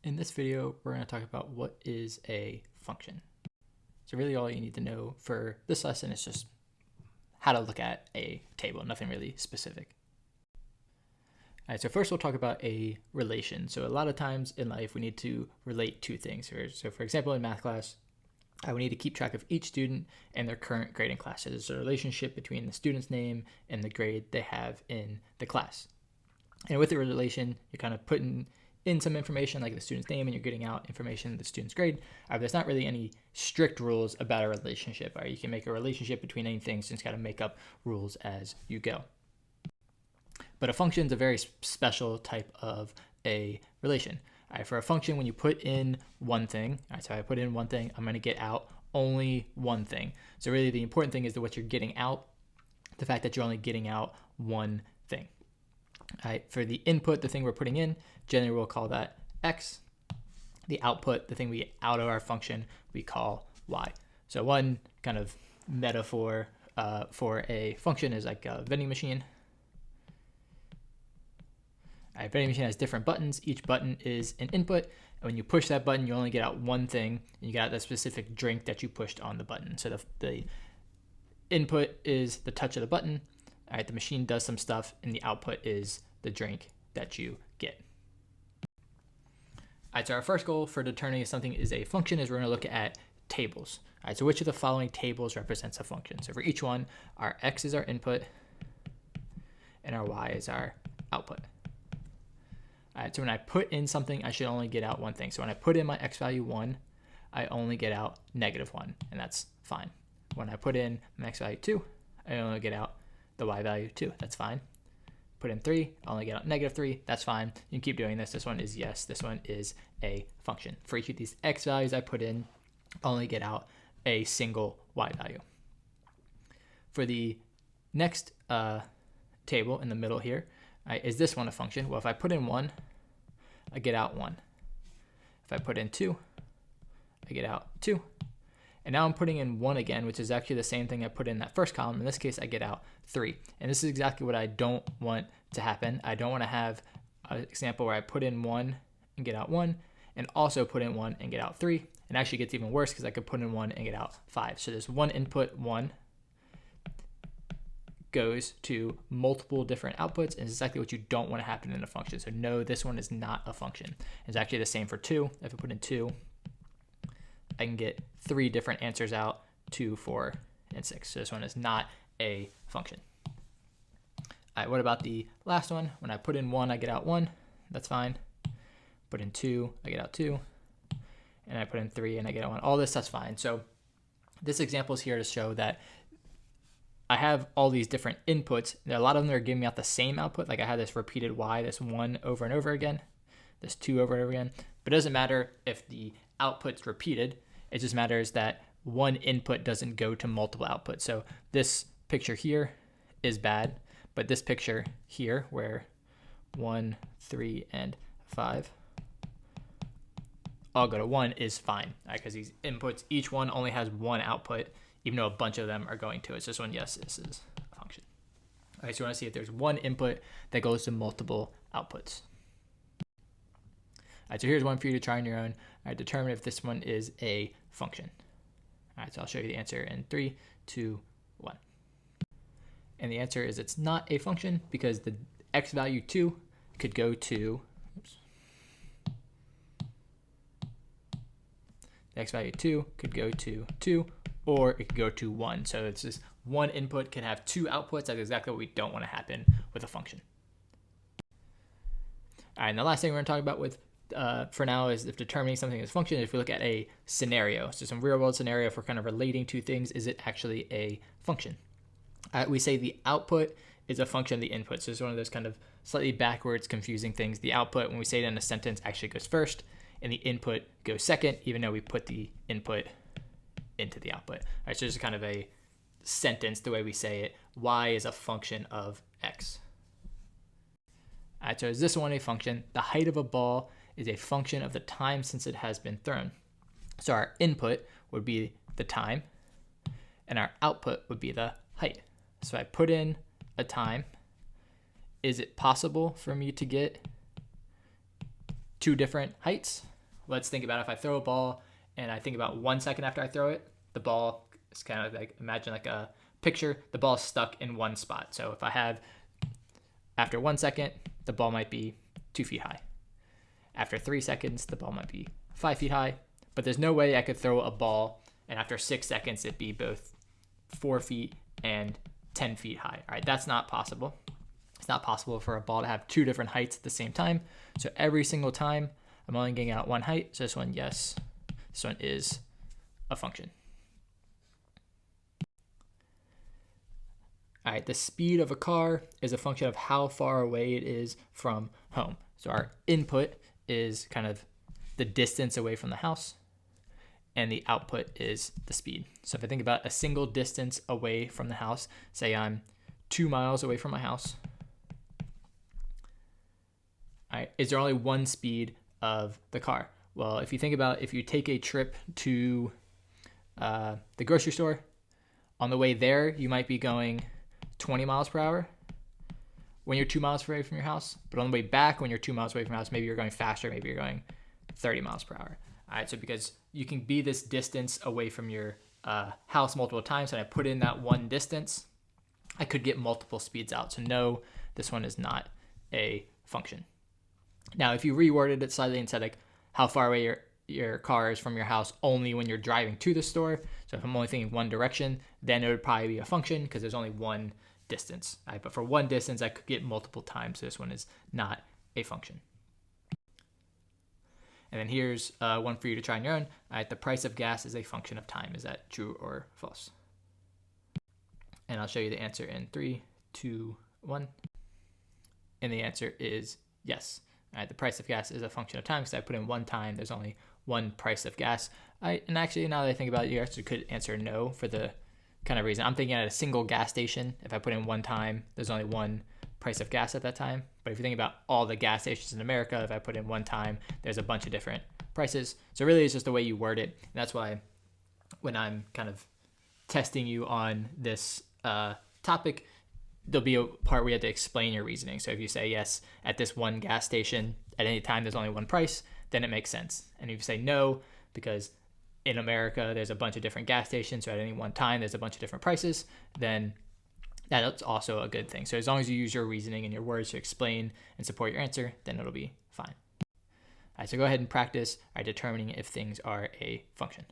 In this video, we're going to talk about what is a function. So really all you need to know for this lesson is just how to look at a table, nothing really specific. All right, so first we'll talk about a relation. So a lot of times in life, we need to relate two things. So for example, in math class, I would need to keep track of each student and their current grade in class. So there's a relationship between the student's name and the grade they have in the class. And with the relation, you're kind of putting in some information like the student's name and you're getting out information, the student's grade. There's not really any strict rules about a relationship. You can make a relationship between anything, so you just got to make up rules as you go. But a function is a very special type of a relation. For a function, when you put in one thing, so I put in one thing, I'm going to get out only one thing. So really the important thing is that what you're getting out, the fact that you're only getting out one thing. For the input, the thing we're putting in, generally we'll call that x. The output, the thing we get out of our function, we call y. So one kind of metaphor for a function is like a vending machine. A vending machine has different buttons. Each button is an input. And when you push that button, you only get out one thing. And you get out that specific drink that you pushed on the button. So the input is the touch of the button. The machine does some stuff, and the output is the drink that you get. So our first goal for determining if something is a function is we're going to look at tables. So which of the following tables represents a function? So for each one, our x is our input, and our y is our output. So when I put in something, I should only get out one thing. So when I put in my x value 1, I only get out -1, and that's fine. When I put in my x value 2, I only get out the y value 2. That's fine. Put in 3, I only get out -3. That's fine. You can keep doing this. This one is yes. This one is a function. For each of these x values I put in, I only get out a single y value. For the next table in the middle here, is this one a function? Well, if I put in 1, I get out 1. If I put in 2, I get out 2. And now I'm putting in 1 again, which is actually the same thing I put in that first column. In this case, I get out 3. And this is exactly what I don't want to happen. I don't want to have an example where I put in 1 and get out 1, and also put in 1 and get out 3. And actually gets even worse because I could put in 1 and get out 5. So there's one input, 1, goes to multiple different outputs, and it's exactly what you don't want to happen in a function. So no, this one is not a function. It's actually the same for 2. If I put in 2, I can get 3 different answers out, 2, 4, and 6. So this one is not a function. What about the last one? When I put in 1, I get out 1. That's fine. Put in 2, I get out 2. And I put in 3, and I get out 1. All this, that's fine. So this example is here to show that I have all these different inputs. A lot of them are giving me out the same output. Like I had this repeated y, this 1 over and over again, this 2 over and over again. But it doesn't matter if the output's repeated. It just matters that one input doesn't go to multiple outputs. So this picture here is bad, but this picture here where 1, 3, and 5 all go to 1 is fine, because these inputs, each one only has one output, even though a bunch of them are going to it. So this one, yes, this is a function. So you want to see if there's one input that goes to multiple outputs. So here's one for you to try on your own. Determine if this one is a function. So I'll show you the answer in 3, 2, 1. And the answer is it's not a function because the x value 2 could go to, the x value 2 could go to 2, or it could go to 1. So it's just one input can have 2 outputs. That's exactly what we don't want to happen with a function. And the last thing we're going to talk about with for now is if determining something is a function, if we look at a scenario, so some real world scenario for kind of relating two things, is it actually a function? We say the output is a function of the input. So it's one of those kind of slightly backwards confusing things. The output, when we say it in a sentence, actually goes first, and the input goes second, even though we put the input into the output. So this is kind of a sentence, the way we say it. Y is a function of x. So is this one a function? The height of a ball is a function of the time since it has been thrown. So our input would be the time, and our output would be the height. So I put in a time. Is it possible for me to get 2 different heights? let's think about if I throw a ball and I think about 1 second after I throw it, the ball is kind of like, imagine like a picture, the ball is stuck in one spot. So if I have, after 1 second, the ball might be 2 feet high. After 3 seconds, the ball might be 5 feet high, but there's no way I could throw a ball and after 6 seconds, it'd be both 4 feet and 10 feet high. All right, that's not possible. It's not possible for a ball to have 2 different heights at the same time. So every single time, I'm only getting out 1 height. So this one, yes, this one is a function. All right, the speed of a car is a function of how far away it is from home. So our input is kind of the distance away from the house, and the output is the speed. So if I think about a single distance away from the house, say I'm 2 miles away from my house. All right, is there only one speed of the car? Well, if you think about if you take a trip to the grocery store, on the way there, you might be going 20 miles per hour when you're 2 miles away from your house. But on the way back, when you're 2 miles away from your house, maybe you're going faster, maybe you're going 30 miles per hour. All right, so because you can be this distance away from your house multiple times, and I put in that one distance, I could get multiple speeds out. So no, this one is not a function. Now, if you reworded it slightly and said like how far away your car is from your house only when you're driving to the store, so if I'm only thinking one direction, then it would probably be a function because there's only one distance. Right? But for one distance, I could get multiple times. So this one is not a function. And then here's one for you to try on your own. All right, the price of gas is a function of time. Is that true or false? And I'll show you the answer in 3, 2, 1. And the answer is yes. All right, the price of gas is a function of time because I put in one time. There's only one price of gas. And actually, now that I think about it, you actually could answer no for the kind of reason. I'm thinking at a single gas station, if I put in one time, there's only one price of gas at that time. But if you think about all the gas stations in America, if I put in one time, there's a bunch of different prices. So really, it's just the way you word it. And that's why when I'm kind of testing you on this topic, there'll be a part where you have to explain your reasoning. So if you say yes, at this one gas station, at any time, there's only one price, then it makes sense. And if you say no, because in America, there's a bunch of different gas stations, so at any one time, there's a bunch of different prices, then that's also a good thing. So as long as you use your reasoning and your words to explain and support your answer, then it'll be fine. All right, so go ahead and practice determining if things are a function.